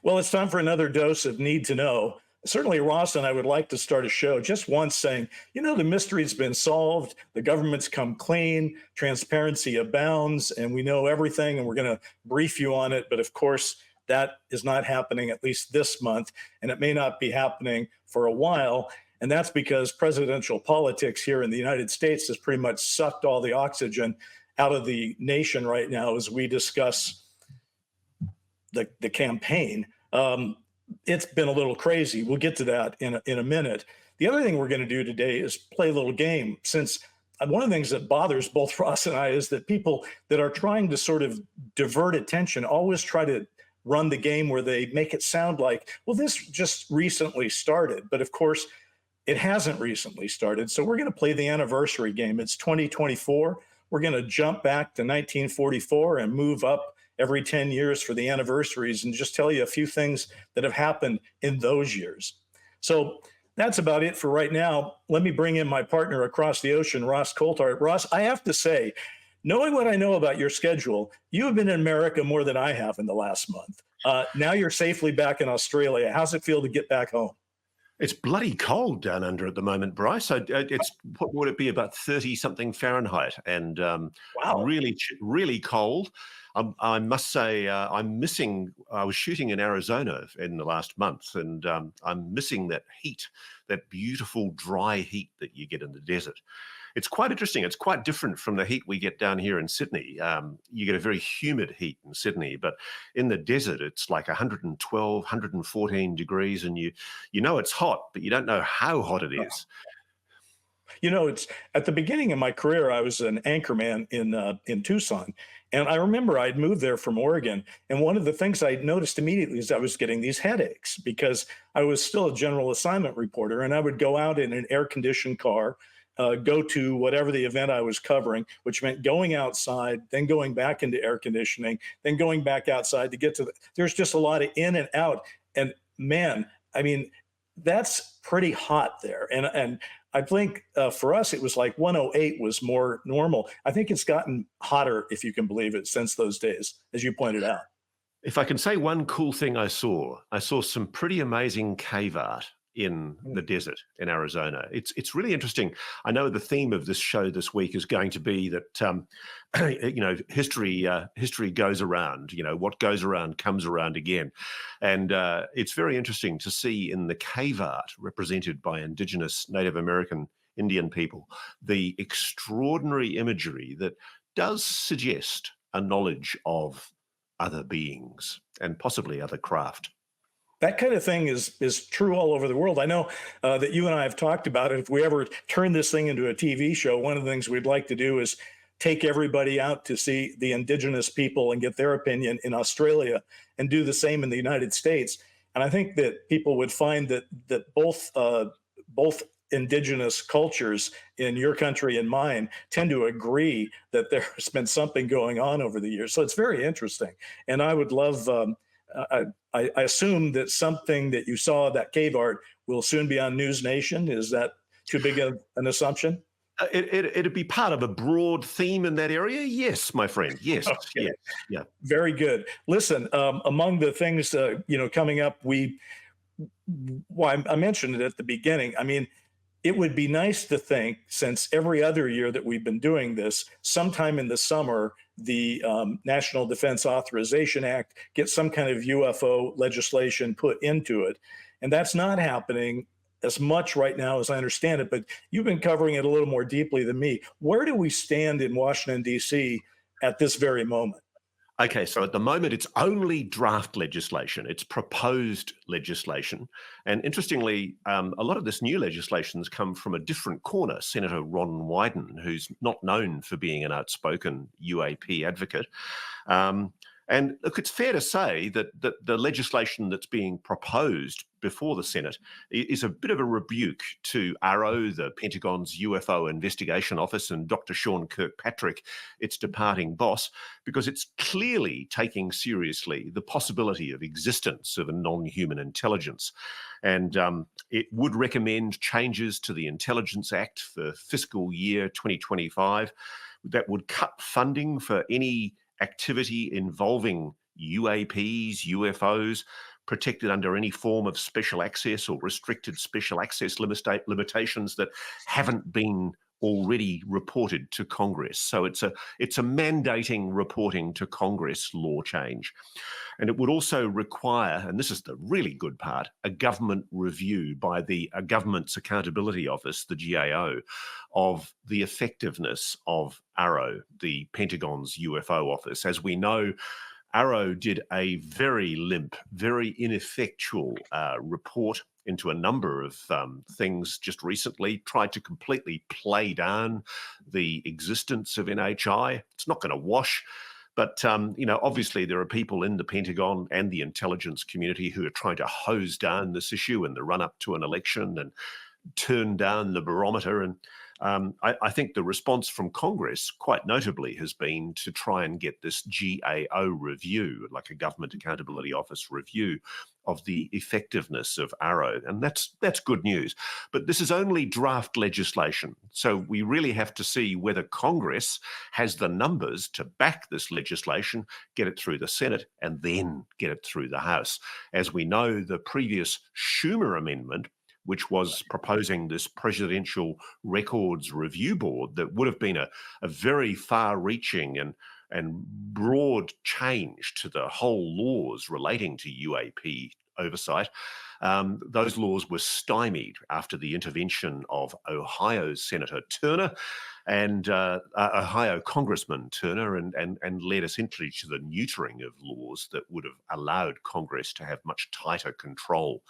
Well, it's time for another dose of need to know. Certainly, Ross and I would like to start a show just once saying, the mystery's been solved, the government's come clean, transparency abounds, and we know everything, and we're going to brief you on it. But of course, that is not happening at least this month, and it may not be happening for a while. And that's because presidential politics here in the United States has pretty much sucked all the oxygen out of the nation right now as we discuss the campaign. It's been a little crazy. We'll get to that in a minute. The other thing we're going to do today is play a little game. Since one of the things that bothers both Ross and I is that people that are trying to sort of divert attention always try to run the game where they make it sound like, well, this just recently started. But of course, it hasn't recently started. So we're going to play the anniversary game. It's 2024. We're going to jump back to 1944 and move up every 10 years for the anniversaries and just tell you a few things that have happened in those years. So that's about it for right now. Let me bring in my partner across the ocean, Ross Coulthart. Ross, I have to say, knowing what I know about your schedule, you have been in America more than I have in the last month. Now you're safely back in Australia. How's it feel to get back home? It's bloody cold down under at the moment, Bryce. It's what would it be, about 30 something Fahrenheit, and Wow. really cold. I must say, I'm missing. I was shooting in Arizona in the last month, and I'm missing that heat, that beautiful dry heat that you get in the desert. It's quite interesting. It's quite different from the heat we get down here in Sydney. You get a very humid heat in Sydney, but in the desert, it's like 112, 114 degrees, and you know it's hot, but you don't know how hot it is. It's at the beginning of my career, I was an anchorman in Tucson, and I remember I'd moved there from Oregon. And one of the things I noticed immediately is I was getting these headaches because I was still a general assignment reporter, and I would go out in an air-conditioned car, go to whatever the event I was covering, which meant going outside, then going back into air conditioning, then going back outside to get to there's just a lot of in and out. And man, I mean, that's pretty hot there. And I think for us, it was like 108 was more normal. I think it's gotten hotter, if you can believe it, since those days, as you pointed out. If I can say one cool thing I saw some pretty amazing cave art in the desert in Arizona. It's really interesting. I know the theme of this show this week is going to be that history goes around. What goes around comes around again, and it's very interesting to see in the cave art represented by Indigenous Native American Indian people the extraordinary imagery that does suggest a knowledge of other beings and possibly other craft. That kind of thing is true all over the world. I know that you and I have talked about it. If we ever turn this thing into a TV show, one of the things we'd like to do is take everybody out to see the indigenous people and get their opinion in Australia, and do the same in the United States. And I think that people would find that both indigenous cultures in your country and mine tend to agree that there's been something going on over the years. So it's very interesting. And I would love. I assume that something that you saw, that cave art, will soon be on News Nation. Is that too big of an assumption? It'd be part of a broad theme in that area. Yes, my friend. Yes. Okay. Yes. Yeah. Very good. Listen, among the things coming up, I mentioned it at the beginning. I mean, it would be nice to think, since every other year that we've been doing this, sometime in the summer, the National Defense Authorization Act gets some kind of UFO legislation put into it. And that's not happening as much right now as I understand it, but you've been covering it a little more deeply than me. Where do we stand in Washington, D.C. at this very moment? Okay, so at the moment, it's only draft legislation. It's proposed legislation. And interestingly, a lot of this new legislation has come from a different corner. Senator Ron Wyden, who's not known for being an outspoken UAP advocate. And look, it's fair to say that the legislation that's being proposed before the Senate is a bit of a rebuke to ARRO, the Pentagon's UFO investigation office, and Dr. Sean Kirkpatrick, its departing boss, because it's clearly taking seriously the possibility of existence of a non-human intelligence. And it would recommend changes to the Intelligence Act for fiscal year 2025 that would cut funding for any activity involving UAPs, UFOs, protected under any form of special access or restricted special access limitations that haven't been already reported to Congress. So it's a mandating reporting to Congress law change. And it would also require, and this is the really good part, a government review by the Government's Accountability Office, the GAO, of the effectiveness of AARO, the Pentagon's UFO office. As we know, AARO did a very limp, very ineffectual report into a number of things just recently, tried to completely play down the existence of NHI. It's not going to wash. But, obviously there are people in the Pentagon and the intelligence community who are trying to hose down this issue in the run up to an election and turn down the barometer. And I think the response from Congress, quite notably, has been to try and get this GAO review, like a Government Accountability Office review of the effectiveness of AARO. And that's good news. But this is only draft legislation. So we really have to see whether Congress has the numbers to back this legislation, get it through the Senate, and then get it through the House. As we know, the previous Schumer amendment, which was proposing this Presidential Records Review Board that would have been a very far-reaching and broad change to the whole laws relating to UAP oversight. Those laws were stymied after the intervention of Ohio Senator Turner and Ohio Congressman Turner, and led essentially to the neutering of laws that would have allowed Congress to have much tighter control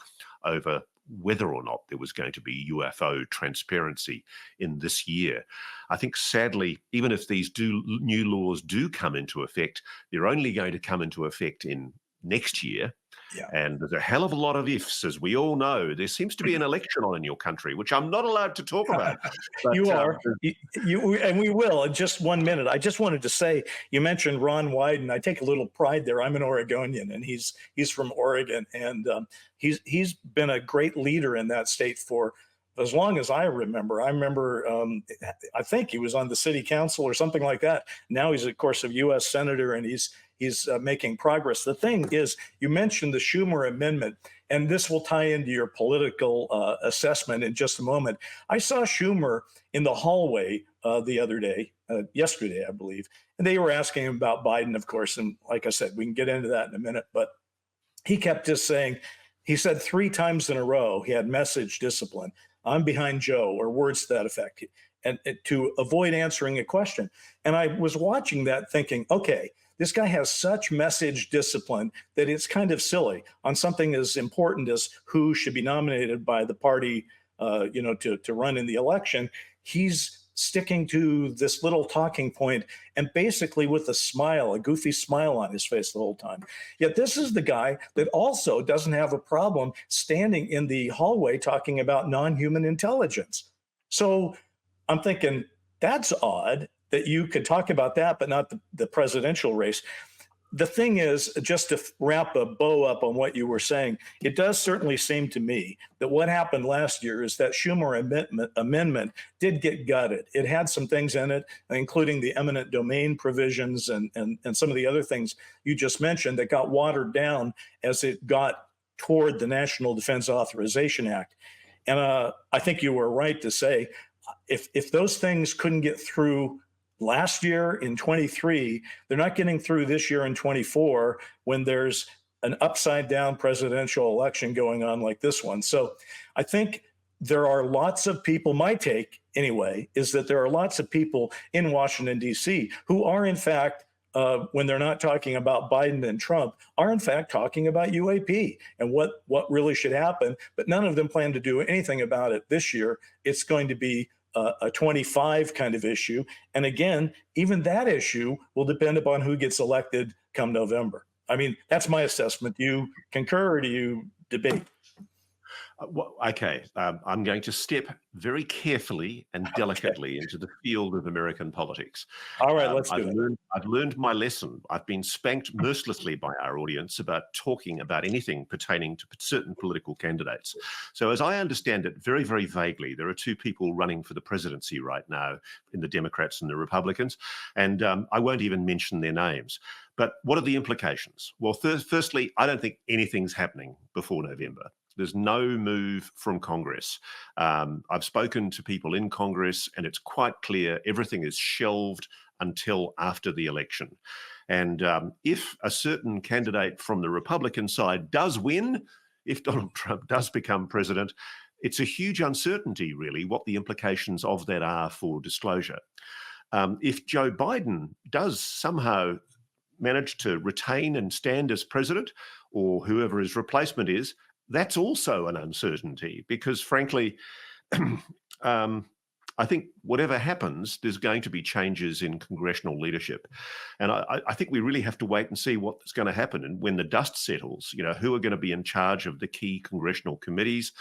over whether or not there was going to be UFO transparency in this year. I think, sadly, even if these new laws do come into effect, they're only going to come into effect in next year. Yeah. And there's a hell of a lot of ifs, as we all know. There seems to be an election on in your country, which I'm not allowed to talk about. But, You are. And we will in just 1 minute. I just wanted to say, you mentioned Ron Wyden. I take a little pride there. I'm an Oregonian, and he's from Oregon, and he's been a great leader in that state for as long as I remember. I think he was on the city council or something like that. Now he's, of course, a U.S. senator, and he's making progress. The thing is, you mentioned the Schumer amendment, and this will tie into your political assessment in just a moment. I saw Schumer in the hallway the other day, yesterday, I believe, and they were asking him about Biden, of course. And like I said, we can get into that in a minute, but he kept just saying, he said 3 times in a row, he had message discipline. I'm behind Joe, or words to that effect, and to avoid answering a question. And I was watching that thinking, okay, this guy has such message discipline that it's kind of silly on something as important as who should be nominated by the party, to run in the election. He's sticking to this little talking point, and basically with a goofy smile on his face the whole time. Yet this is the guy that also doesn't have a problem standing in the hallway talking about non-human intelligence. So I'm thinking, that's odd that you could talk about that, but not the presidential race. The thing is, just to wrap a bow up on what you were saying, it does certainly seem to me that what happened last year is that Schumer amendment did get gutted. It had some things in it, including the eminent domain provisions and some of the other things you just mentioned, that got watered down as it got toward the National Defense Authorization Act. And I think you were right to say, if those things couldn't get through last year in 23, they're not getting through this year in 24 when there's an upside down presidential election going on like this one. So I think there are lots of people, my take anyway, is that there are lots of people in Washington, D.C. who are in fact, when they're not talking about Biden and Trump, are in fact talking about UAP and what really should happen. But none of them plan to do anything about it this year. It's going to be a 25 kind of issue. And again, even that issue will depend upon who gets elected come November. I mean, that's my assessment. Do you concur or do you debate? I'm going to step very carefully and delicately into the field of American politics. All right, let's do it. I've learned my lesson. I've been spanked mercilessly by our audience about talking about anything pertaining to certain political candidates. So as I understand it, very, very vaguely, there are two people running for the presidency right now in the Democrats and the Republicans, and I won't even mention their names. But what are the implications? Well, firstly, I don't think anything's happening before November. There's no move from Congress. I've spoken to people in Congress, and it's quite clear everything is shelved until after the election. And if a certain candidate from the Republican side does win, if Donald Trump does become president, it's a huge uncertainty, really, what the implications of that are for disclosure. If Joe Biden does somehow manage to retain and stand as president, or whoever his replacement is, that's also an uncertainty because, frankly, I think whatever happens, there's going to be changes in congressional leadership. And I think we really have to wait and see what's going to happen. And when the dust settles, who are going to be in charge of the key congressional committees,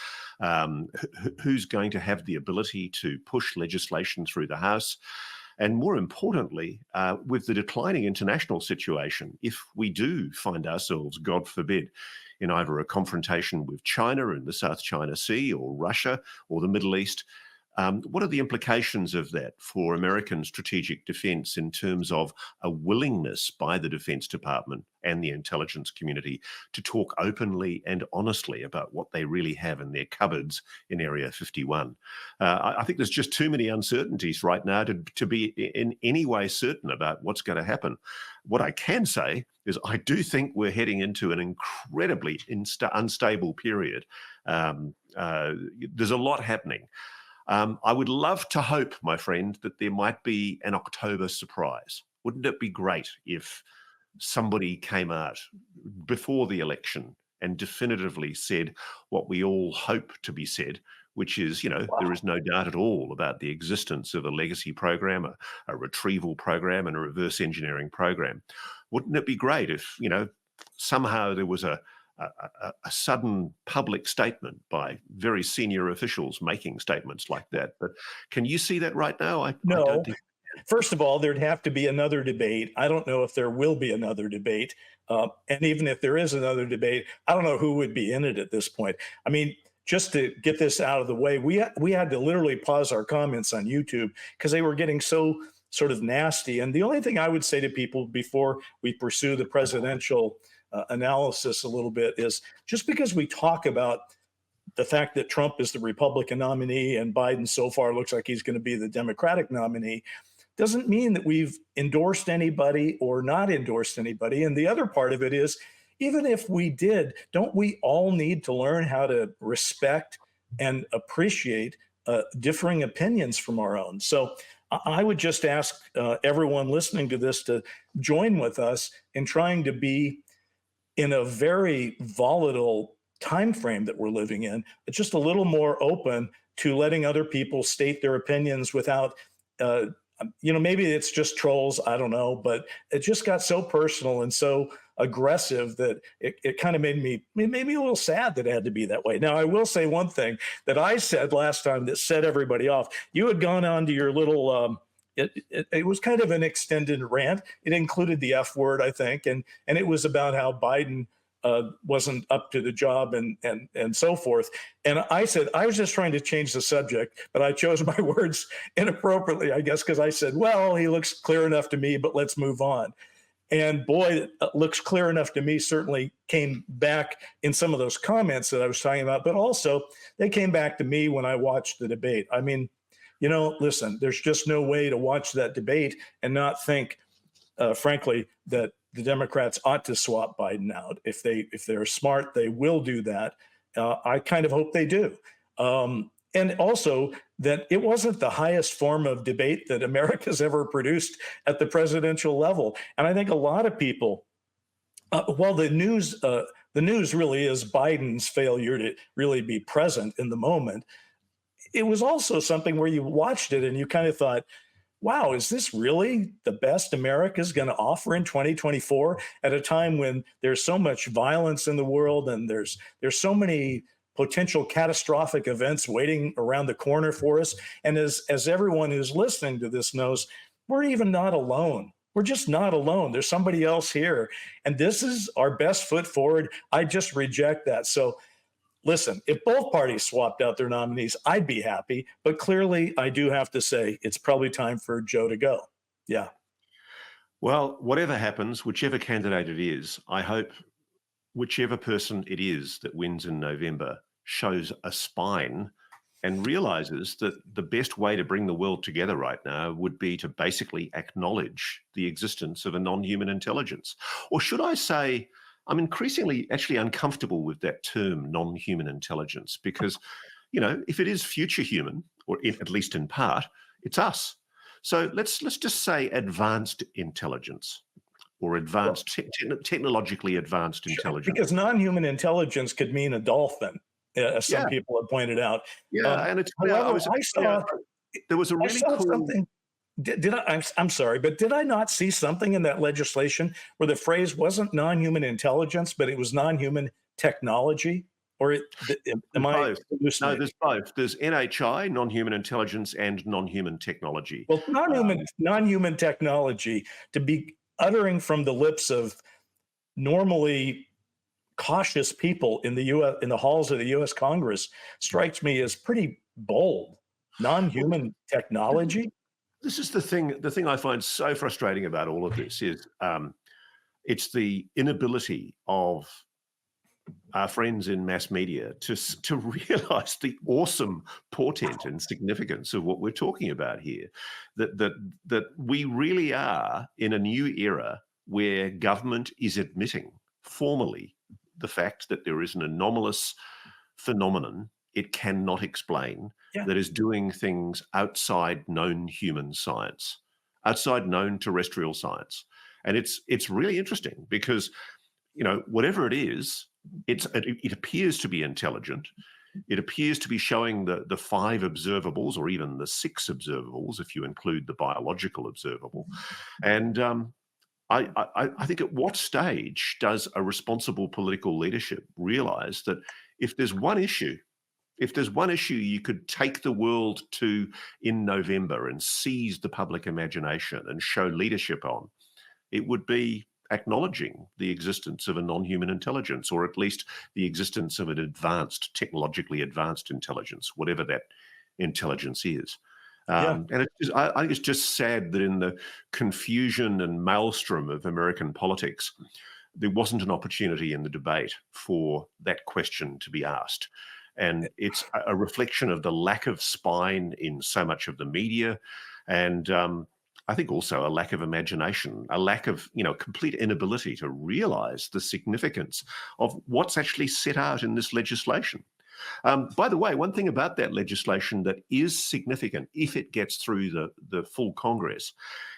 who's going to have the ability to push legislation through the House. And more importantly, with the declining international situation, if we do find ourselves, God forbid, in either a confrontation with China in the South China Sea or Russia or the Middle East, what are the implications of that for American strategic defense in terms of a willingness by the Defense Department and the intelligence community to talk openly and honestly about what they really have in their cupboards in Area 51? I think there's just too many uncertainties right now to be in any way certain about what's going to happen. What I can say is I do think we're heading into an incredibly unstable period. There's a lot happening. I would love to hope, my friend, that there might be an October surprise. Wouldn't it be great if somebody came out before the election and definitively said what we all hope to be said, which is, there is no doubt at all about the existence of a legacy program, a retrieval program, and a reverse engineering program. Wouldn't it be great if, somehow there was a sudden public statement by very senior officials making statements like that? But can you see that right now? I No. don't think. First of all, there'd have to be another debate. I don't know if there will be another debate. And even if there is another debate, I don't know who would be in it at this point. I mean, just to get this out of the way, we had to literally pause our comments on YouTube because they were getting so sort of nasty. And the only thing I would say to people before we pursue the presidential analysis a little bit is just because we talk about the fact that Trump is the Republican nominee and Biden so far looks like he's going to be the Democratic nominee doesn't mean that we've endorsed anybody or not endorsed anybody. And the other part of it is, even if we did, don't we all need to learn how to respect and appreciate differing opinions from our own? So I would just ask everyone listening to this to join with us in trying to be in a very volatile time frame that we're living in, just a little more open to letting other people state their opinions without, maybe it's just trolls, I don't know, but it just got so personal and so aggressive that it kind of made me a little sad that it had to be that way. Now, I will say one thing that I said last time that set everybody off. You had gone on to your little it was kind of an extended rant. It included the F word, I think, and it was about how Biden wasn't up to the job and so forth. And I said I was just trying to change the subject, but I chose my words inappropriately, I guess, because I said, well, he looks clear enough to me, but let's move on. And boy, looks clear enough to me certainly came back in some of those comments that I was talking about, but also they came back to me when I watched the debate. I mean, listen, there's just no way to watch that debate and not think, frankly, that the Democrats ought to swap Biden out. If they're smart, they will do that. I kind of hope they do. And also that it wasn't the highest form of debate that America's ever produced at the presidential level. And I think a lot of people, while the news really is Biden's failure to really be present in the moment, it was also something where you watched it and you kind of thought, wow, is this really the best America's going to offer in 2024 at a time when there's so much violence in the world and there's so many potential catastrophic events waiting around the corner for us. And as everyone who's listening to this knows, we're even not alone. We're just not alone. There's somebody else here. And this is our best foot forward. I just reject that. So listen, if both parties swapped out their nominees, I'd be happy. But clearly, I do have to say it's probably time for Joe to go. Yeah. Well, whatever happens, whichever candidate it is, I hope whichever person it is that wins in November shows a spine and realizes that the best way to bring the world together right now would be to basically acknowledge the existence of a non-human intelligence. Or should I say, I'm increasingly actually uncomfortable with that term, non-human intelligence, because, if it is future human, or at least in part, it's us. So let's just say advanced intelligence or advanced, technologically advanced intelligence. Because non-human intelligence could mean a dolphin, as some people have pointed out. Yeah, and it's. However, there was a really cool. Something. Did I? I'm sorry, but did I not see something in that legislation where the phrase wasn't non-human intelligence, but it was non-human technology? Or am I hallucinating? No, there's both. There's NHI, non-human intelligence, and non-human technology. Well, non-human technology, to be uttering from the lips of normally cautious people in the U.S. in the halls of the U.S. Congress, strikes me as pretty bold. Non-human technology. This is the thing I find so frustrating about all of this is it's the inability of our friends in mass media to realize the awesome portent and significance of what we're talking about here. That we really are in a new era where government is admitting formally the fact that there is an anomalous phenomenon it cannot explain that is doing things outside known human science, outside known terrestrial science. And it's really interesting because, whatever it is, it appears to be intelligent. It appears to be showing the 5 observables, or even the 6 observables, if you include the biological observable. And I think at what stage does a responsible political leadership realize that if there's one issue you could take the world to in November and seize the public imagination and show leadership on, it would be acknowledging the existence of a non-human intelligence, or at least the existence of an technologically advanced intelligence, whatever that intelligence is. And I think it's just sad that in the confusion and maelstrom of American politics, there wasn't an opportunity in the debate for that question to be asked. And it's a reflection of the lack of spine in so much of the media, and I think also a lack of imagination, a lack of, complete inability to realize the significance of what's actually set out in this legislation. By the way, one thing about that legislation that is significant, if it gets through the full Congress,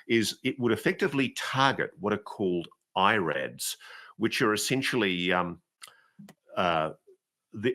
is it would effectively target what are called IRADs, which are essentially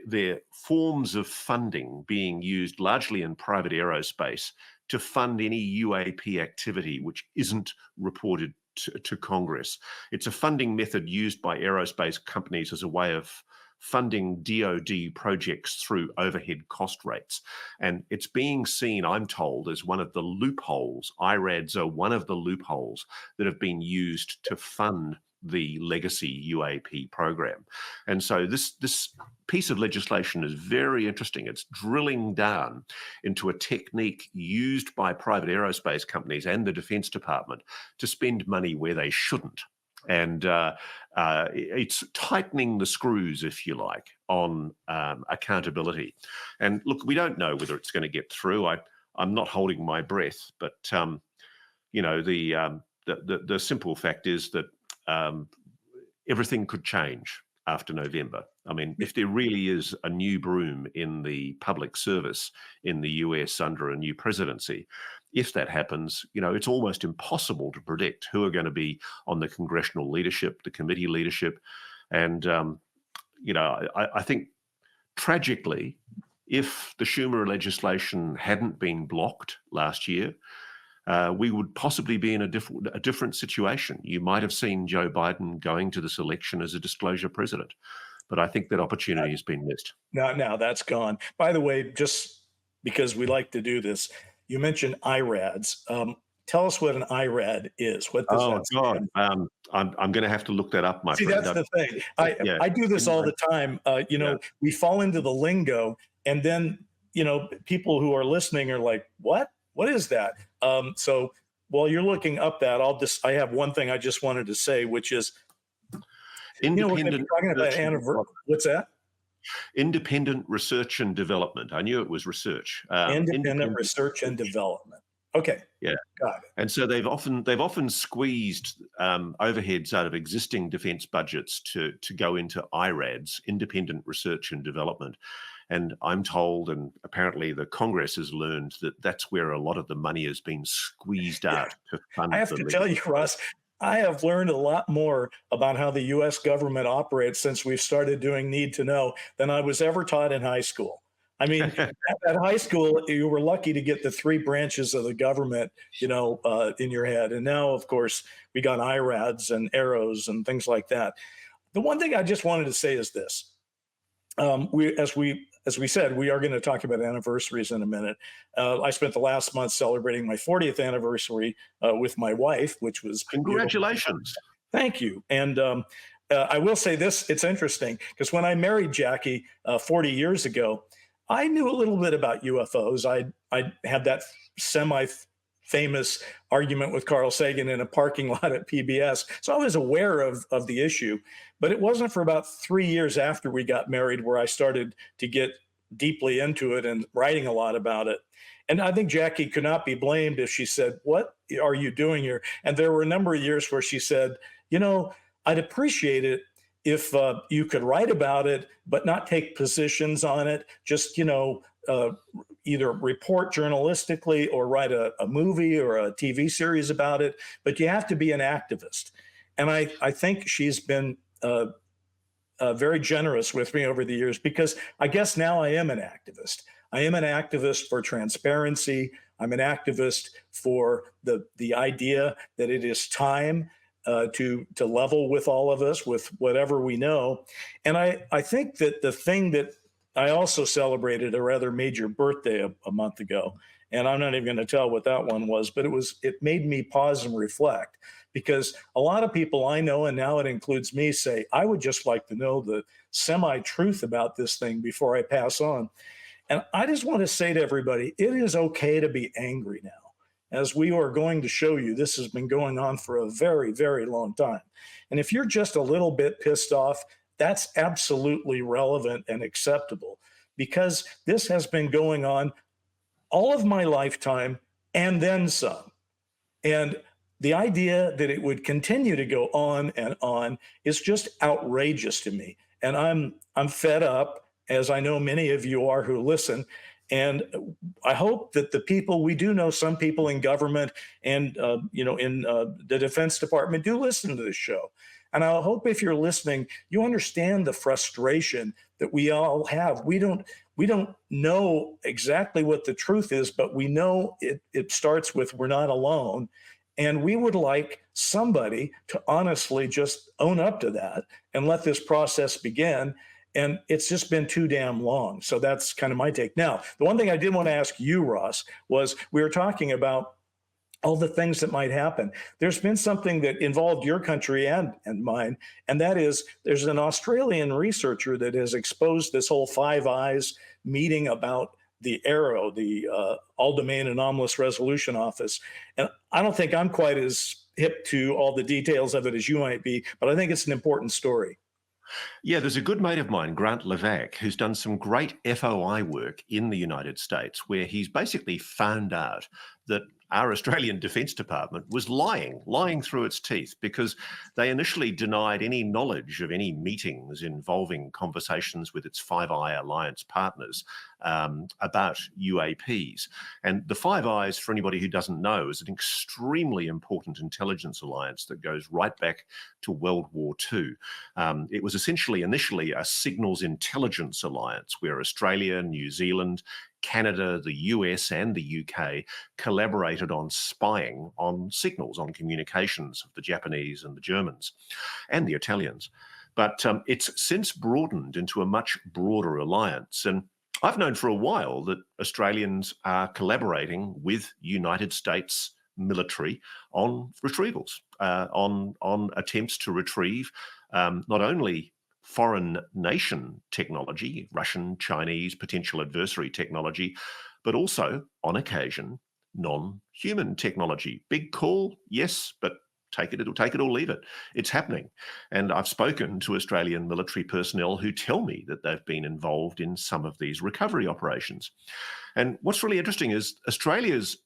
they're forms of funding being used largely in private aerospace to fund any UAP activity which isn't reported to Congress. It's a funding method used by aerospace companies as a way of funding DoD projects through overhead cost rates. And it's being seen, I'm told, as one of the loopholes. IRADs are one of the loopholes that have been used to fund the legacy UAP program. And so this piece of legislation is very interesting. It's drilling down into a technique used by private aerospace companies and the Defense Department to spend money where they shouldn't. And it's tightening the screws, if you like, on accountability. And look, we don't know whether it's going to get through. I'm not holding my breath, but the simple fact is that everything could change after November. I mean, if there really is a new broom in the public service in the US under a new presidency, if that happens, it's almost impossible to predict who are going to be on the congressional leadership, the committee leadership. And, I think tragically, if the Schumer legislation hadn't been blocked last year, we would possibly be in a different situation. You might have seen Joe Biden going to this election as a disclosure president. but I think that opportunity has been missed. Now that's gone. By the way, just because we like to do this, you mentioned IRADs. Tell us what an IRAD is. What does Oh that God, stand? I'm going to have to look that up, my See, friend. that's the thing. I Yeah, I do this all the time. yeah. We fall into the lingo, and then people who are listening are like, "What? What is that?" So while you're looking up that, I have one thing I just wanted to say, which is, we're going to be Independent talking about research and development. What's that? Independent research and development. I knew it was research. Independent Independent research and research. development. Okay, Yeah. got it. And so they've often squeezed overheads out of existing defence budgets to go into IRADs, independent research and development. And I'm told, and apparently the Congress has learned, that that's where a lot of the money has been squeezed Yeah. out to I fund have the to tell you, legislation. Russ, I have learned a lot more about how the US government operates since we've started doing Need to Know than I was ever taught in high school. I mean, at high school, you were lucky to get the three branches of the government, in your head. And now, of course, we got IRADs and arrows and things like that. The one thing I just wanted to say is this: as we said, we are going to talk about anniversaries in a minute. I spent the last month celebrating my 40th anniversary with my wife, which was beautiful. Congratulations. Thank you. And I will say this: it's interesting because when I married Jackie 40 years ago, I knew a little bit about UFOs. I had that semi famous argument with Carl Sagan in a parking lot at PBS. So I was aware of the issue, but it wasn't for about 3 years after we got married where I started to get deeply into it and writing a lot about it. And I think Jackie could not be blamed if she said, "What are you doing here?" And there were a number of years where she said, "I'd appreciate it if you could write about it, but not take positions on it. Just, either report journalistically or write a movie or a TV series about it, but you have to be an activist." And I think she's been very generous with me over the years because I guess now I am an activist. I am an activist for transparency. I'm an activist for the idea that it is time to level with all of us with whatever we know. And I think that the thing that I also celebrated a rather major birthday a month ago, and I'm not even going to tell what that one was, but it made me pause and reflect because a lot of people I know, and now it includes me, say, I would just like to know the semi-truth about this thing before I pass on. And I just want to say to everybody, it is okay to be angry now. As we are going to show you, this has been going on for a very, very long time. And if you're just a little bit pissed off, that's absolutely relevant and acceptable because this has been going on all of my lifetime and then some. And the idea that it would continue to go on and on is just outrageous to me. And I'm fed up, as I know many of you are who listen. And I hope that the people, we do know some people in government and in the Defense Department do listen to this show. And I hope if you're listening, you understand the frustration that we all have. We don't know exactly what the truth is, but we know it starts with we're not alone. And we would like somebody to honestly just own up to that and let this process begin. And it's just been too damn long. So that's kind of my take. Now, the one thing I did want to ask you, Ross, was we were talking about all the things that might happen. There's been something that involved your country and mine, and that is there's an Australian researcher that has exposed this whole Five Eyes meeting about the ARROW, the All Domain Anomalous Resolution Office. And I don't think I'm quite as hip to all the details of it as you might be, but I think it's an important story. Yeah, there's a good mate of mine, Grant Levac, who's done some great FOI work in the United States, where he's basically found out that our Australian Defence Department was lying through its teeth, because they initially denied any knowledge of any meetings involving conversations with its Five Eye Alliance partners about UAPs. And the Five Eyes, for anybody who doesn't know, is an extremely important intelligence alliance that goes right back to World War II. It was essentially initially a signals intelligence alliance where Australia, New Zealand, Canada, the US, and the UK collaborated on spying on signals, on communications of the Japanese and the Germans and the Italians. But it's since broadened into a much broader alliance. And I've known for a while that Australians are collaborating with United States military on retrievals, on attempts to retrieve not only foreign nation technology, Russian, Chinese, potential adversary technology, but also, on occasion, non-human technology. Big call, yes, but take it or leave it. It's happening. And I've spoken to Australian military personnel who tell me that they've been involved in some of these recovery operations. And what's really interesting is Australia's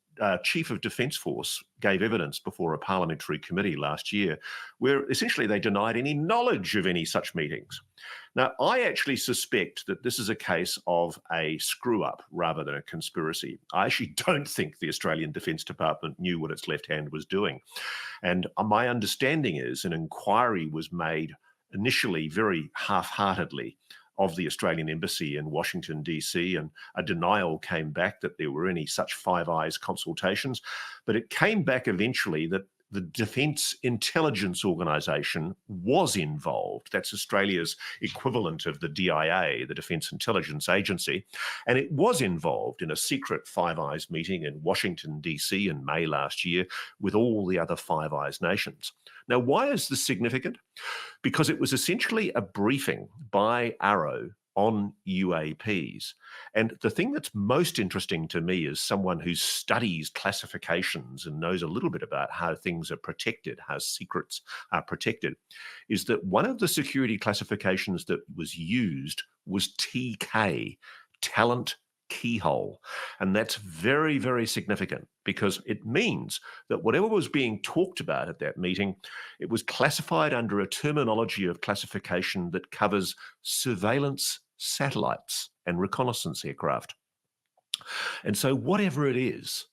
Chief of Defence Force gave evidence before a parliamentary committee last year where essentially they denied any knowledge of any such meetings. Now, I actually suspect that this is a case of a screw-up rather than a conspiracy. I actually don't think the Australian Defence Department knew what its left hand was doing. And my understanding is an inquiry was made initially very half-heartedly of the Australian Embassy in Washington, D.C., and a denial came back that there were any such Five Eyes consultations. But it came back eventually that the Defence Intelligence Organisation was involved. That's Australia's equivalent of the DIA, the Defence Intelligence Agency. And it was involved in a secret Five Eyes meeting in Washington, D.C. in May last year with all the other Five Eyes nations. Now, why is this significant? Because it was essentially a briefing by Arrow on UAPs. And the thing that's most interesting to me as someone who studies classifications and knows a little bit about how things are protected, how secrets are protected, is that one of the security classifications that was used was TK, talent keyhole. And that's very, very significant because it means that whatever was being talked about at that meeting, it was classified under a terminology of classification that covers surveillance satellites and reconnaissance aircraft. And so whatever it is,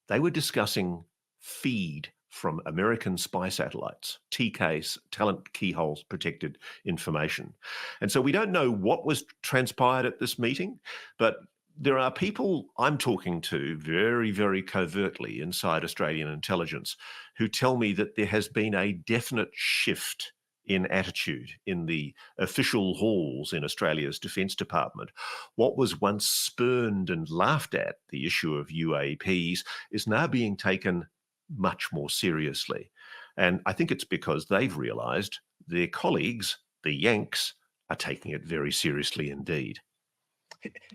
they were discussing feed from American spy satellites, TKs, talent keyholes, protected information. And so we don't know what was transpired at this meeting, but there are people I'm talking to very, very covertly inside Australian intelligence who tell me that there has been a definite shift in attitude in the official halls in Australia's Defence Department. What was once spurned and laughed at, the issue of UAPs, is now being taken much more seriously. And I think it's because they've realised their colleagues, the Yanks, are taking it very seriously indeed.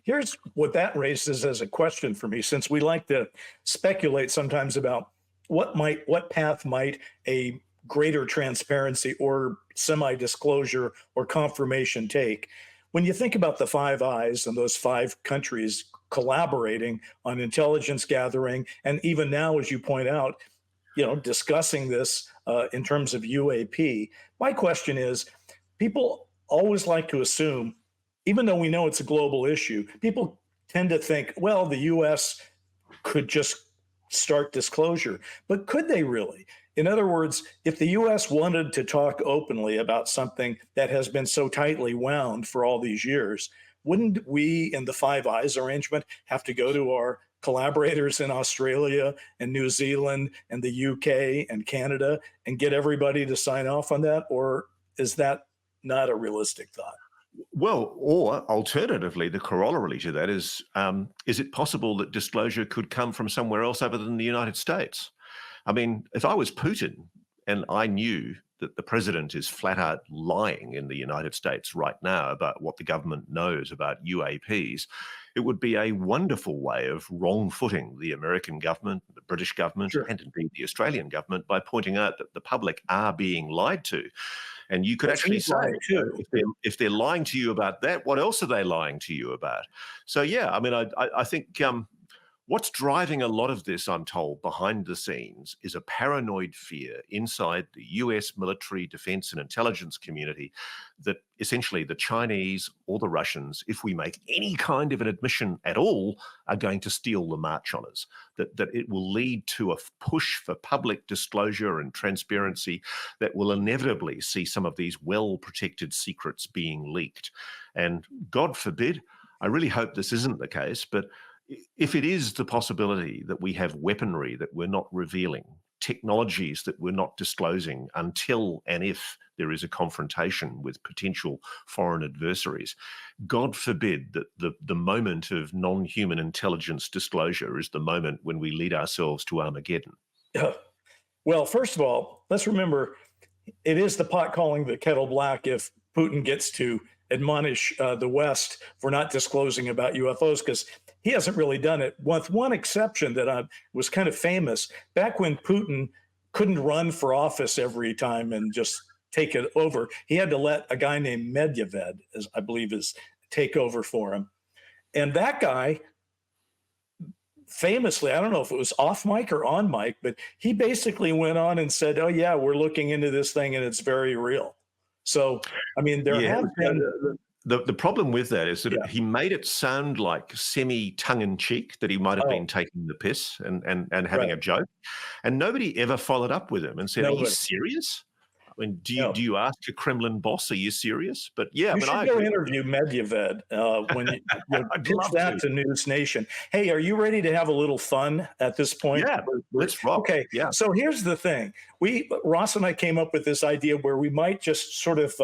Here's what that raises as a question for me, since we like to speculate sometimes about what path might a greater transparency or semi-disclosure or confirmation take. When you think about the Five Eyes and those five countries collaborating on intelligence gathering, and even now, as you point out, discussing this in terms of UAP, my question is, people always like to assume, even though we know it's a global issue, people tend to think, well, the US could just start disclosure. But could they really? In other words, if the US wanted to talk openly about something that has been so tightly wound for all these years, wouldn't we in the Five Eyes arrangement have to go to our collaborators in Australia and New Zealand and the UK and Canada and get everybody to sign off on that? Or is that not a realistic thought? Well, or alternatively, the corollary to that is it possible that disclosure could come from somewhere else other than the United States? I mean, if I was Putin and I knew that the president is flat out lying in the United States right now about what the government knows about UAPs, it would be a wonderful way of wrong-footing the American government, the British government, Sure. and indeed the Australian government by pointing out that the public are being lied to. And you could That's actually he's say, lying too. if they're lying to you about that, what else are they lying to you about? So, yeah, I mean, I think what's driving a lot of this, I'm told, behind the scenes is a paranoid fear inside the US military, defense, and intelligence community that essentially the Chinese or the Russians, if we make any kind of an admission at all, are going to steal the march on us, that it will lead to a push for public disclosure and transparency that will inevitably see some of these well-protected secrets being leaked. And God forbid, I really hope this isn't the case, but if it is the possibility that we have weaponry that we're not revealing, technologies that we're not disclosing until and if there is a confrontation with potential foreign adversaries. God forbid that the moment of non-human intelligence disclosure is the moment when we lead ourselves to Armageddon. Well, first of all, let's remember it is the pot calling the kettle black if Putin gets to admonish the West for not disclosing about UFOs, because he hasn't really done it, with one exception that was kind of famous. Back when Putin couldn't run for office every time and just take it over, he had to let a guy named Medvedev, as I believe is, take over for him. And that guy famously, I don't know if it was off mic or on mic, but he basically went on and said, "Oh yeah, we're looking into this thing and it's very real." So, I mean, there have been. The problem with that is that Yeah. he made it sound like semi-tongue-in-cheek, that he might have been taking the piss and having a joke, and nobody ever followed up with him and said, "Are you serious?" I mean, do you ask a Kremlin boss, "Are you serious?" But yeah, You I should go interview Medvedev when you pitch that to News Nation. Hey, are you ready to have a little fun at this point? Yeah, let's rock. Okay, yeah. So here's the thing. Ross and I came up with this idea where we might just sort of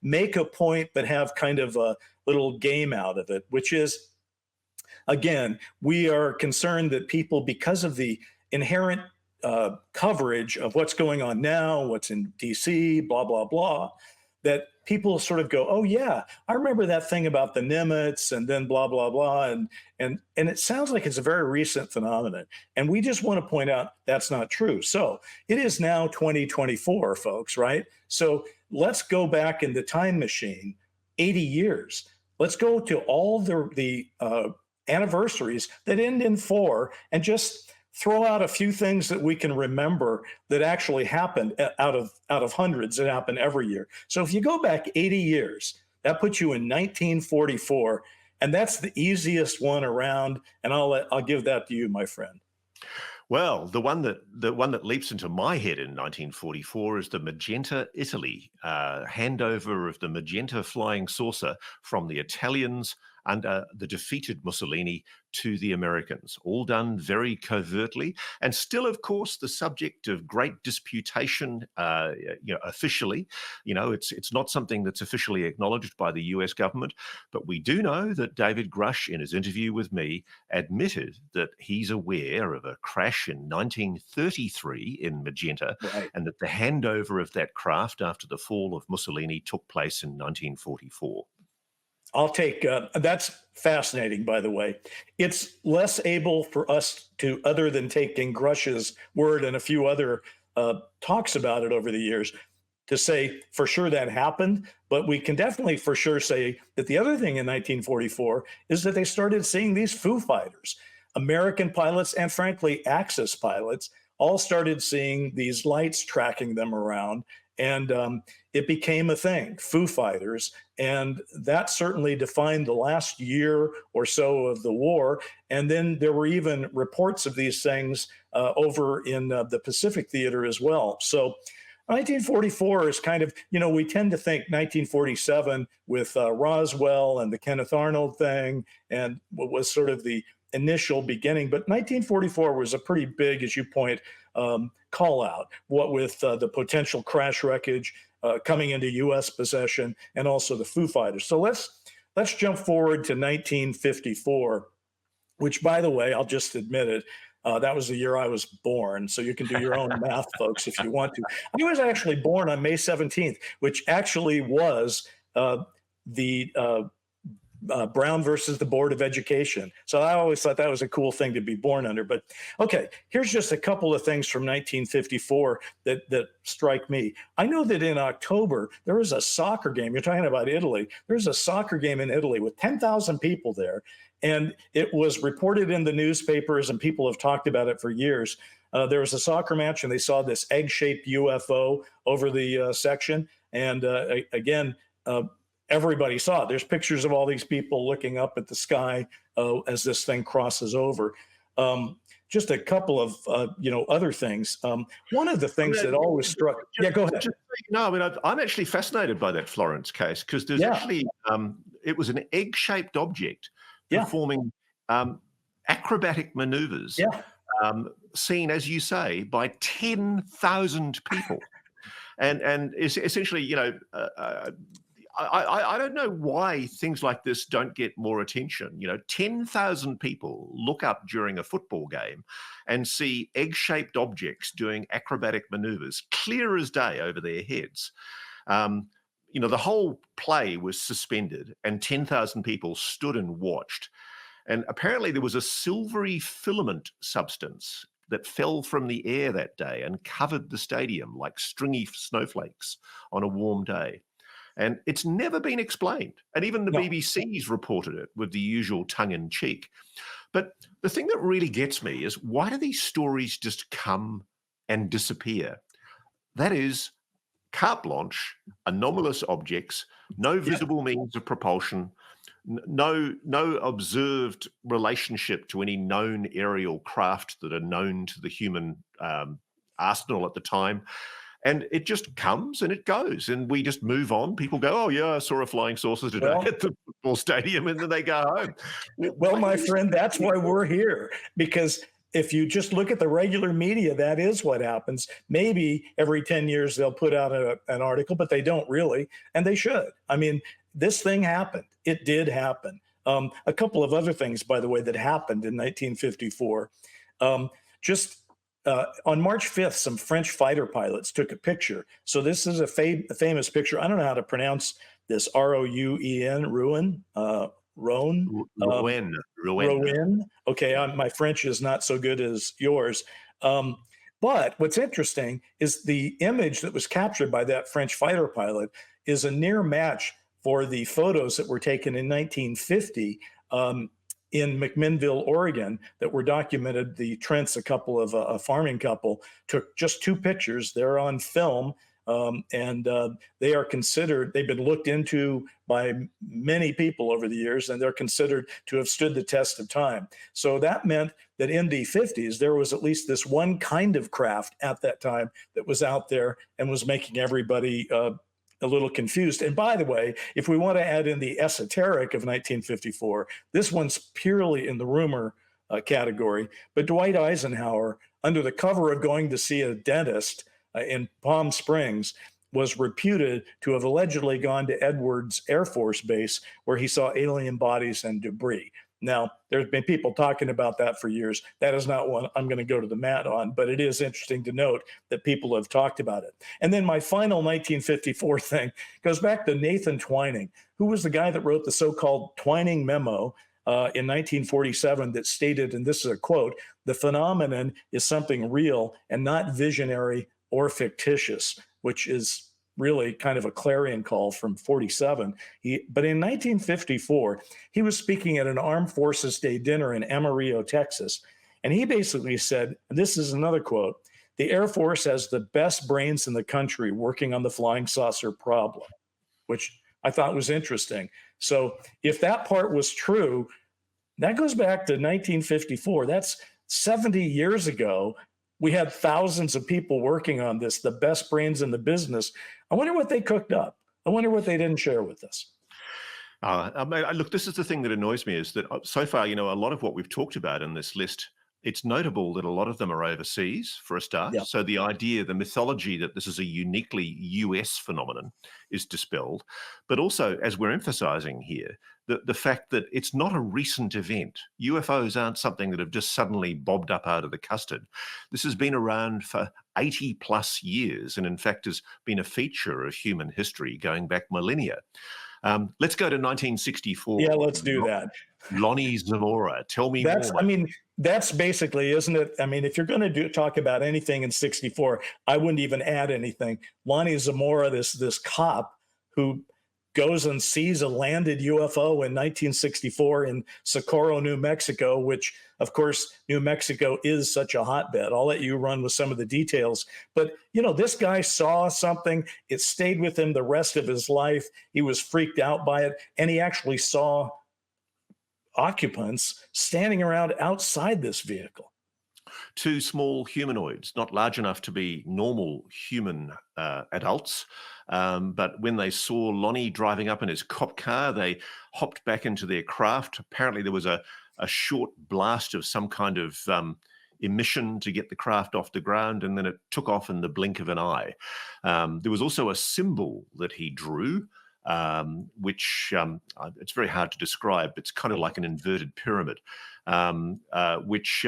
make a point but have kind of a little game out of it, which is, again, we are concerned that people, because of the inherent coverage of what's going on now, what's in DC, blah, blah, blah, that people sort of go, "Oh yeah, I remember that thing about the Nimitz," and then blah, blah, blah. And it sounds like it's a very recent phenomenon. And we just want to point out that's not true. So it is now 2024, folks, right? So let's go back in the time machine 80 years. Let's go to all the anniversaries that end in 4 and just throw out a few things that we can remember that actually happened out of hundreds that happen every year. So if you go back 80 years, that puts you in 1944, and that's the easiest one around. And I'll give that to you, my friend. Well, the one that leaps into my head in 1944 is the Magenta Italy handover of the Magenta flying saucer from the Italians under the defeated Mussolini to the Americans, all done very covertly, and still, of course, the subject of great disputation. Officially, it's not something that's officially acknowledged by the U.S. government, but we do know that David Grush, in his interview with me, admitted that he's aware of a crash in 1933 in Magenta, Right. and that the handover of that craft after the fall of Mussolini took place in 1944. I'll take that's fascinating, by the way. It's less able for us to, other than taking Grush's word and a few other talks about it over the years, to say for sure that happened. But we can definitely for sure say that the other thing in 1944 is that they started seeing these Foo Fighters, American pilots, and frankly, Axis pilots, all started seeing these lights tracking them around. And it became a thing, Foo Fighters. And that certainly defined the last year or so of the war. And then there were even reports of these things over in the Pacific Theater as well. So 1944 is kind of, we tend to think 1947 with Roswell and the Kenneth Arnold thing, and what was sort of the initial beginning. But 1944 was a pretty big, as you point, call out, what with the potential crash wreckage coming into U.S. possession, and also the Foo Fighters. So let's jump forward to 1954, which, by the way, I'll just admit it, that was the year I was born. So you can do your own math, folks, if you want to. I was actually born on May 17th, which actually was the Brown versus the Board of Education. So I always thought that was a cool thing to be born under. But okay, here's just a couple of things from 1954 that strike me. I know that in October, there was a soccer game. You're talking about Italy. There's a soccer game in Italy with 10,000 people there. And it was reported in the newspapers, and people have talked about it for years. There was a soccer match, and they saw this egg-shaped UFO over the section. And again, everybody saw it. There's pictures of all these people looking up at the sky as this thing crosses over. Just a couple of other things. One of the things that always struck. Yeah, go ahead. No, I mean, I'm actually fascinated by that Florence case, because there's actually it was an egg-shaped object performing acrobatic maneuvers seen, as you say, by 10,000 people. And essentially, I don't know why things like this don't get more attention. 10,000 people look up during a football game and see egg-shaped objects doing acrobatic maneuvers, clear as day over their heads. The whole play was suspended and 10,000 people stood and watched. And apparently there was a silvery filament substance that fell from the air that day and covered the stadium like stringy snowflakes on a warm day. And it's never been explained. And even the No. BBC's reported it with the usual tongue-in-cheek. But the thing that really gets me is, why do these stories just come and disappear? That is, carte blanche, anomalous objects, no visible means of propulsion, no observed relationship to any known aerial craft that are known to the human arsenal at the time. And it just comes and it goes, and we just move on. People go, "Oh yeah, I saw a flying saucer today at the football stadium," and then they go home. Well, my friend, that's why we're here, because if you just look at the regular media, that is what happens. Maybe every 10 years they'll put out an article, but they don't really, and they should. I mean, this thing happened. It did happen. A couple of other things, by the way, that happened in 1954. On March 5th, some French fighter pilots took a picture. So this is a famous picture. I don't know how to pronounce this. Rouen, Rouen. Rouen. Okay, my French is not so good as yours. But what's interesting is the image that was captured by that French fighter pilot is a near match for the photos that were taken in 1950 in McMinnville, Oregon, that were documented. The Trents, a farming couple, took just 2 pictures. They're on film. And they are considered, they've been looked into by many people over the years, and they're considered to have stood the test of time. So that meant that in the 50s, there was at least this one kind of craft at that time that was out there and was making everybody a little confused. And by the way, if we want to add in the esoteric of 1954, this one's purely in the rumor category. But Dwight Eisenhower, under the cover of going to see a dentist in Palm Springs, was reputed to have allegedly gone to Edwards Air Force Base, where he saw alien bodies and debris. Now, there's been people talking about that for years. That is not one I'm going to go to the mat on, but it is interesting to note that people have talked about it. And then my final 1954 thing goes back to Nathan Twining, who was the guy that wrote the so-called Twining Memo in 1947 that stated, and this is a quote, "The phenomenon is something real and not visionary or fictitious," which is really kind of a clarion call from 47. But in 1954, he was speaking at an Armed Forces Day dinner in Amarillo, Texas. And he basically said, and this is another quote, "The Air Force has the best brains in the country working on the flying saucer problem," which I thought was interesting. So if that part was true, that goes back to 1954. That's 70 years ago. We had thousands of people working on this, the best brains in the business. I wonder what they cooked up. I wonder what they didn't share with us. Look, this is the thing that annoys me, is that so far, a lot of what we've talked about in this list, it's notable that a lot of them are overseas, for a start. Yeah. So the idea, the mythology that this is a uniquely US phenomenon is dispelled. But also, as we're emphasizing here, the fact that it's not a recent event. UFOs aren't something that have just suddenly bobbed up out of the custard. This has been around for 80 plus years, and in fact has been a feature of human history going back millennia. Let's go to 1964. Yeah, let's do that. Lonnie Zamora, tell me more. I mean, that's basically, isn't it? I mean, if you're going to talk about anything in 64, I wouldn't even add anything. Lonnie Zamora, this cop who goes and sees a landed UFO in 1964 in Socorro, New Mexico, which, of course, New Mexico is such a hotbed. I'll let you run with some of the details. But, this guy saw something. It stayed with him the rest of his life. He was freaked out by it. And he actually saw occupants standing around outside this vehicle. 2 small humanoids, not large enough to be normal human adults. But when they saw Lonnie driving up in his cop car, they hopped back into their craft. Apparently there was a short blast of some kind of emission to get the craft off the ground, and then it took off in the blink of an eye. There was also a symbol that he drew, which it's very hard to describe. It's kind of like an inverted pyramid, which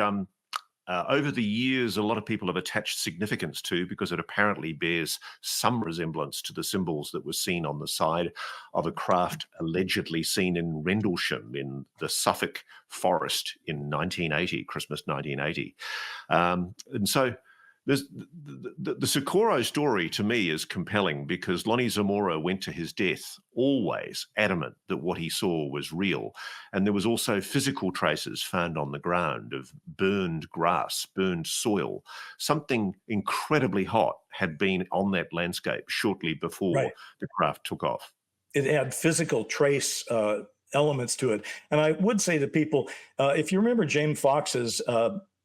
over the years, a lot of people have attached significance to, because it apparently bears some resemblance to the symbols that were seen on the side of a craft allegedly seen in Rendlesham in the Suffolk forest in 1980, Christmas 1980. And so the Socorro story to me is compelling, because Lonnie Zamora went to his death always adamant that what he saw was real. And there was also physical traces found on the ground of burned grass, burned soil. Something incredibly hot had been on that landscape shortly before the craft took off. It had physical trace elements to it. And I would say to people, if you remember James Fox's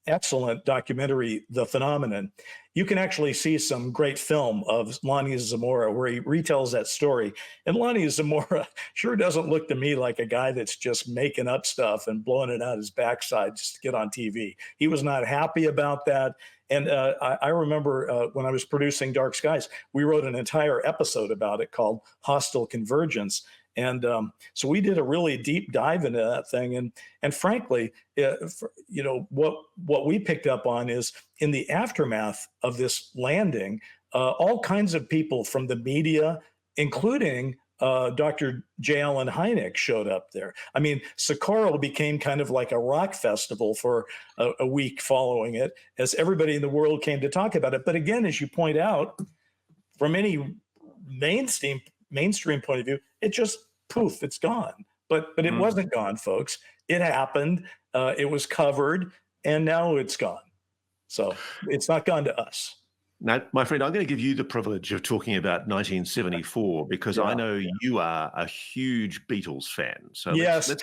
excellent documentary, The Phenomenon, you can actually see some great film of Lonnie Zamora where he retells that story. And Lonnie Zamora sure doesn't look to me like a guy that's just making up stuff and blowing it out his backside just to get on TV. He was not happy about that. And I remember when I was producing Dark Skies, we wrote an entire episode about it called Hostile Convergence. And so we did a really deep dive into that thing. And frankly, what we picked up on is in the aftermath of this landing, all kinds of people from the media, including Dr. J. Allen Hynek, showed up there. I mean, Socorro became kind of like a rock festival for a week following it, as everybody in the world came to talk about it. But again, as you point out, from any mainstream point of view, it just poof, it's gone. But it wasn't gone, folks. It happened. It was covered, and now it's gone. So it's not gone to us. Now, my friend, I'm going to give you the privilege of talking about 1974, because I know you are a huge Beatles fan. So yes.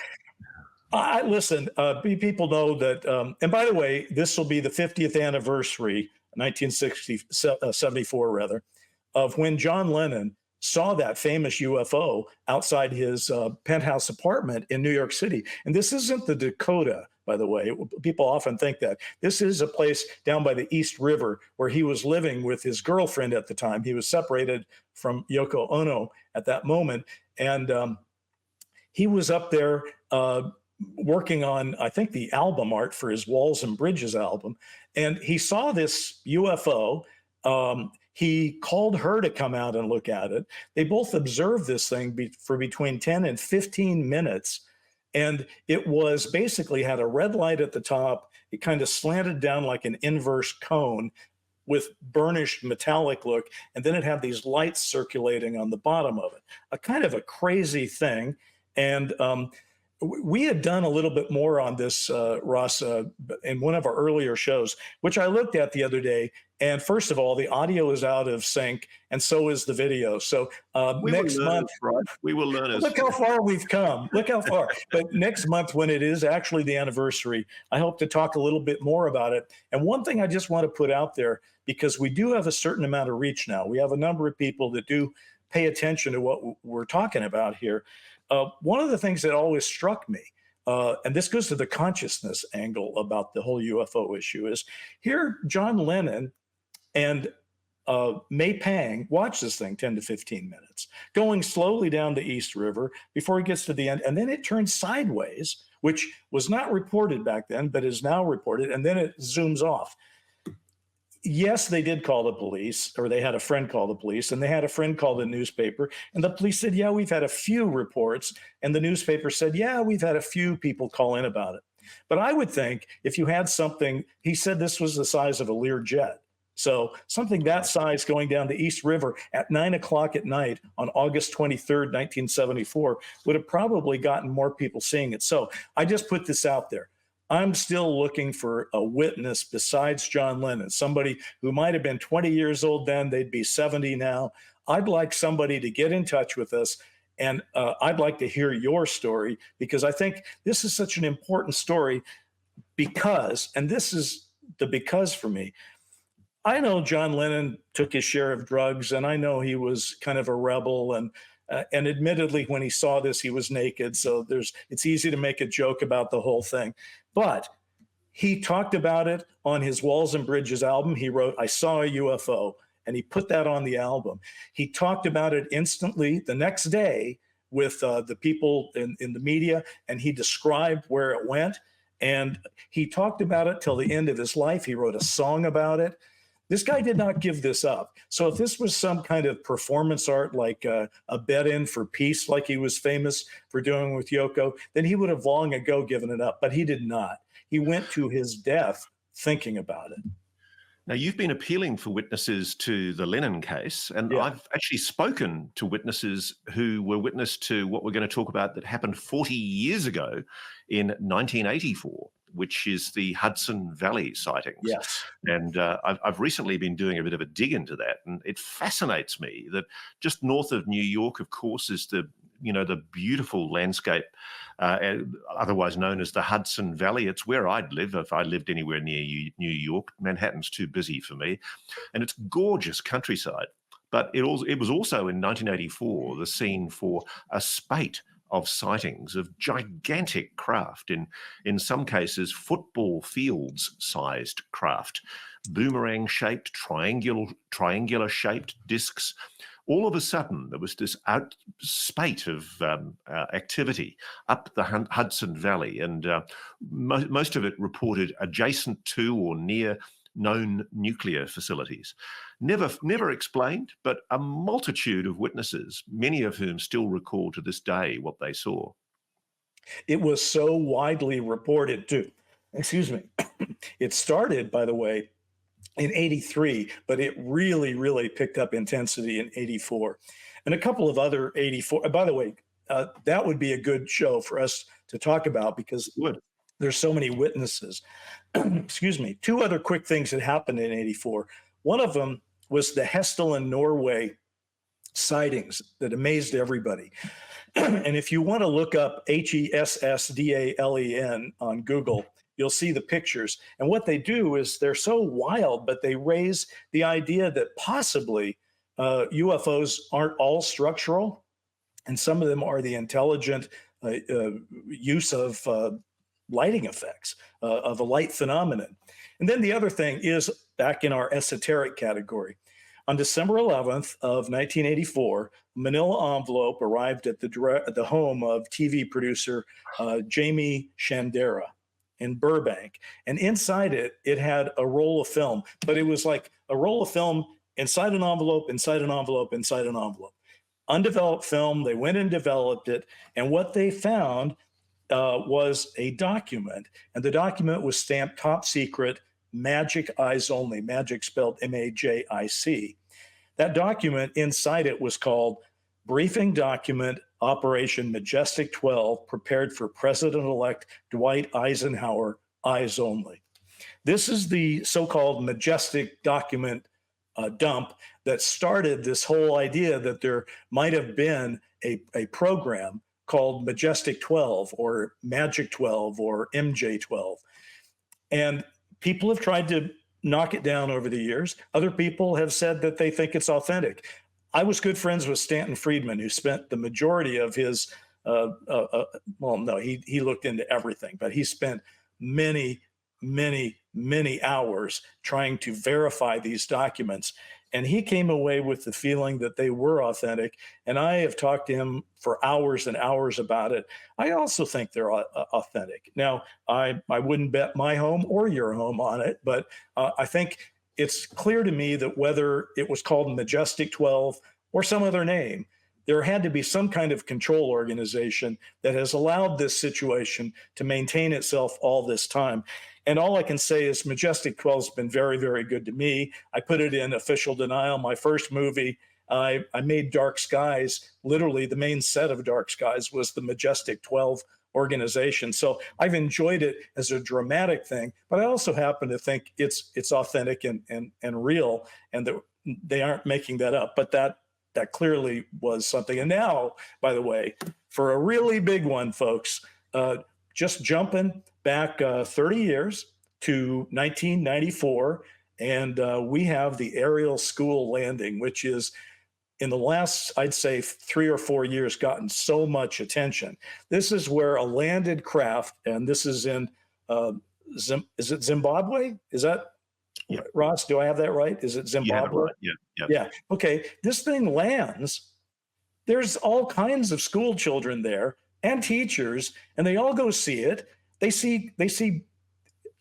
Listen, people know that, and by the way, this will be the 50th anniversary, 1974 rather, of when John Lennon saw that famous UFO outside his penthouse apartment in New York City. And this isn't the Dakota, by the way. People often think that. This is a place down by the East River where he was living with his girlfriend at the time. He was separated from Yoko Ono at that moment. And he was up there working on, I think, the album art for his Walls and Bridges album. And he saw this UFO. He called her to come out and look at it. They both observed this thing for between 10 and 15 minutes. And it was basically had a red light at the top. It kind of slanted down like an inverse cone with burnished metallic look. And then it had these lights circulating on the bottom of it. A kind of a crazy thing. And we had done a little bit more on this, Ross, in one of our earlier shows, which I looked at the other day. And first of all, the audio is out of sync, and so is the video. So next month, we will learn. Look how far we've come. Look how far. But next month, when it is actually the anniversary, I hope to talk a little bit more about it. And one thing I just want to put out there, because we do have a certain amount of reach now. We have a number of people that do pay attention to what we're talking about here. One of the things that always struck me, and this goes to the consciousness angle about the whole UFO issue, is here John Lennon and May Pang watch this thing 10 to 15 minutes, going slowly down the East River before it gets to the end. And then it turns sideways, which was not reported back then, but is now reported. And then it zooms off. Yes, they did call the police, or they had a friend call the police, and they had a friend call the newspaper. And the police said, yeah, we've had a few reports. And the newspaper said, yeah, we've had a few people call in about it. But I would think if you had something, he said this was the size of a Lear jet. So something that size going down the East River at 9 o'clock at night on August 23rd, 1974, would have probably gotten more people seeing it. So I just put this out there. I'm still looking for a witness besides John Lennon, somebody who might have been 20 years old then, they'd be 70 now. I'd like somebody to get in touch with us, and I'd like to hear your story, because I think this is such an important story because, and this is the because for me, I know John Lennon took his share of drugs, and I know he was kind of a rebel, and admittedly, when he saw this, he was naked. So it's easy to make a joke about the whole thing. But He talked about it on his Walls and Bridges album. He wrote, I saw a UFO, and he put that on the album. He talked about it instantly the next day with the people in the media, and he described where it went. And he talked about it till the end of his life. He wrote a song about it. This guy did not give this up. So if this was some kind of performance art, like a bed-in for peace, like he was famous for doing with Yoko, then he would have long ago given it up. But he did not. He went to his death thinking about it. Now, you've been appealing for witnesses to the Lennon case, and Yeah. I've actually spoken to witnesses who were witness to what we're going to talk about that happened 40 years ago in 1984, which is the Hudson Valley sightings. Yes. And I've recently been doing a bit of a dig into that, and it fascinates me that just north of New York, of course, is the beautiful landscape, otherwise known as the Hudson Valley. It's where I'd live if I lived anywhere near New York. Manhattan's too busy for me. And it's gorgeous countryside. But it was also in 1984 the scene for a spate of sightings of gigantic craft, in some cases football fields sized craft, boomerang shaped, triangular shaped discs. All of a sudden, there was this spate of activity up the Hudson Valley, and most of it reported adjacent to or near known nuclear facilities. Never explained, but a multitude of witnesses, many of whom still recall to this day what they saw. It was so widely reported too. Excuse me. It started, by the way, in 83, but it really, really picked up intensity in 84. And a couple of other 84, by the way, that would be a good show for us to talk about because there's so many witnesses. Excuse me. Two other quick things that happened in 84. One of them was the Hessdalen, Norway sightings that amazed everybody. And if you want to look up Hessdalen on Google, you'll see the pictures. And what they do is they're so wild, but they raise the idea that possibly UFOs aren't all structural, and some of them are the intelligent use of lighting effects, of a light phenomenon. And then the other thing is back in our esoteric category. On December 11th of 1984, manila envelope arrived at the home of TV producer Jamie Shandera in Burbank. And inside it, it had a roll of film, but it was like a roll of film inside an envelope, inside an envelope, inside an envelope. Undeveloped film, they went and developed it. And what they found was a document. And the document was stamped top secret, magic eyes only, magic spelled MAJIC. That document inside it was called Briefing Document Operation Majestic 12, prepared for President-elect Dwight Eisenhower, eyes only. This is the so-called Majestic document dump that started this whole idea that there might have been a program called Majestic 12 or Magic 12 or MJ 12. And people have tried to knock it down over the years. Other people have said that they think it's authentic. I was good friends with Stanton Friedman, who spent the majority of his, he looked into everything, but he spent many hours trying to verify these documents. And he came away with the feeling that they were authentic. And I have talked to him for hours and hours about it. I also think they're authentic. Now, I wouldn't bet my home or your home on it, but I think it's clear to me that whether it was called Majestic 12 or some other name, there had to be some kind of control organization that has allowed this situation to maintain itself all this time. And all I can say is Majestic 12 has been very, very good to me. I put it in official denial. My first movie, I made Dark Skies. Literally, the main set of Dark Skies was the Majestic 12 organization. So I've enjoyed it as a dramatic thing, but I also happen to think it's authentic and real, and that they aren't making that up. But that clearly was something. And now, by the way, for a really big one, folks, just jumping back 30 years to 1994, and we have the Ariel School landing, which is in the last, I'd say, 3 or 4 years, gotten so much attention. This is where a landed craft, and this is in is it Zimbabwe? Is that Yeah, Ross? Do I have that right? Is it you have it Zimbabwe? right. Yeah, yeah. Yeah. Okay. This thing lands. There's all kinds of school children there and teachers, and they all go see it. They see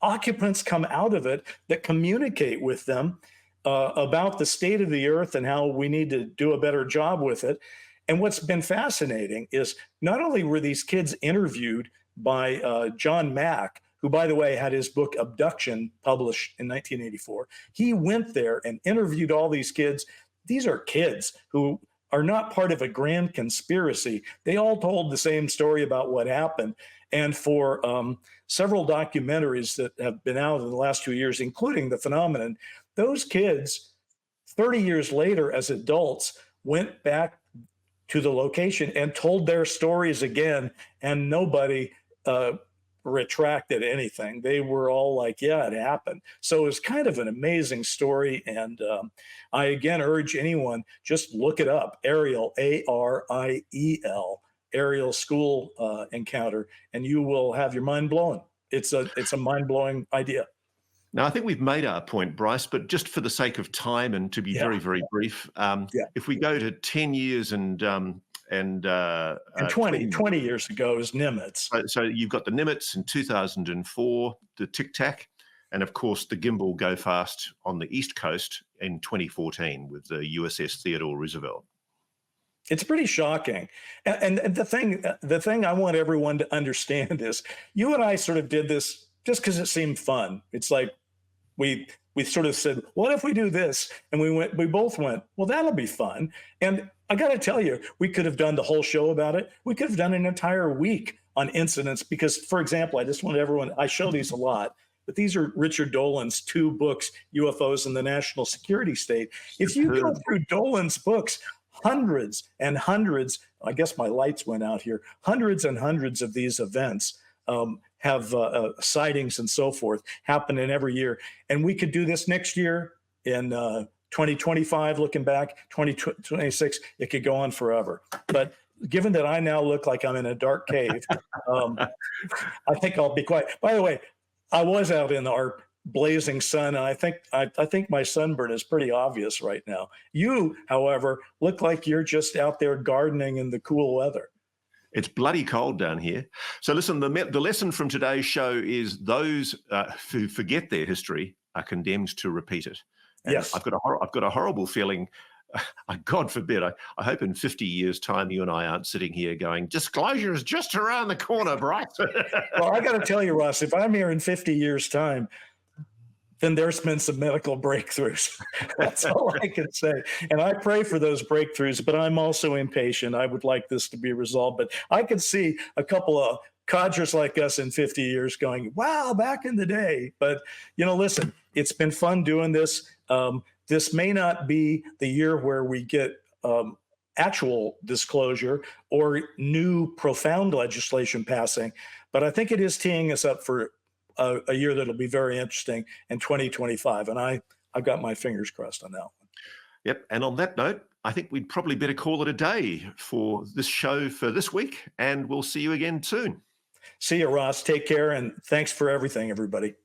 occupants come out of it that communicate with them about the state of the earth and how we need to do a better job with it. And what's been fascinating is not only were these kids interviewed by John Mack, who, by the way, had his book Abduction published in 1984. He went there and interviewed all these kids. These are kids who are not part of a grand conspiracy. They all told the same story about what happened. And for several documentaries that have been out in the last 2 years, including The Phenomenon, those kids, 30 years later as adults, went back to the location and told their stories again, and nobody retracted anything. They were all like, yeah, it happened. So it was kind of an amazing story. And I again urge anyone, just look it up. Ariel, Ariel, Ariel School encounter, and you will have your mind blown. It's a mind blowing idea. Now, I think we've made our point, Bryce, but just for the sake of time and to be Yeah. very, very brief, Yeah. if we go to 10 years and And 20 years ago is Nimitz. so you've got the Nimitz in 2004, the Tic Tac, and of course the Gimbal Go Fast on the East Coast in 2014 with the USS Theodore Roosevelt. It's pretty shocking. And the thing I want everyone to understand is you and I sort of did this just because it seemed fun. It's like we sort of said, what if we do this? And we both went, well, that'll be fun. And I got to tell you, we could have done the whole show about it. We could have done an entire week on incidents because, for example, I just want everyone, I show these a lot, but these are Richard Dolan's 2 books, UFOs and the National Security State. If you go through Dolan's books, hundreds and hundreds, I guess my lights went out here, hundreds and hundreds of these events have sightings and so forth happening every year. And we could do this next year in 2025, looking back, 2026, it could go on forever. But given that I now look like I'm in a dark cave, I think I'll be quiet. By the way, I was out in our blazing sun, and I think my sunburn is pretty obvious right now. You, however, look like you're just out there gardening in the cool weather. It's bloody cold down here. So listen, the lesson from today's show is those who forget their history are condemned to repeat it. And yes. I've got a horrible feeling, God forbid, I hope in 50 years' time you and I aren't sitting here going, disclosure is just around the corner, Bryce. Well, I got to tell you, Ross, if I'm here in 50 years' time, then there's been some medical breakthroughs. That's all I can say. And I pray for those breakthroughs, but I'm also impatient. I would like this to be resolved. But I could see a couple of codgers like us in 50 years going, wow, back in the day. But, listen, it's been fun doing this. This may not be the year where we get actual disclosure or new profound legislation passing, but I think it is teeing us up for a year that'll be very interesting in 2025. And I've got my fingers crossed on that one. Yep. And on that note, I think we'd probably better call it a day for this show for this week. And we'll see you again soon. See you, Ross. Take care. And thanks for everything, everybody.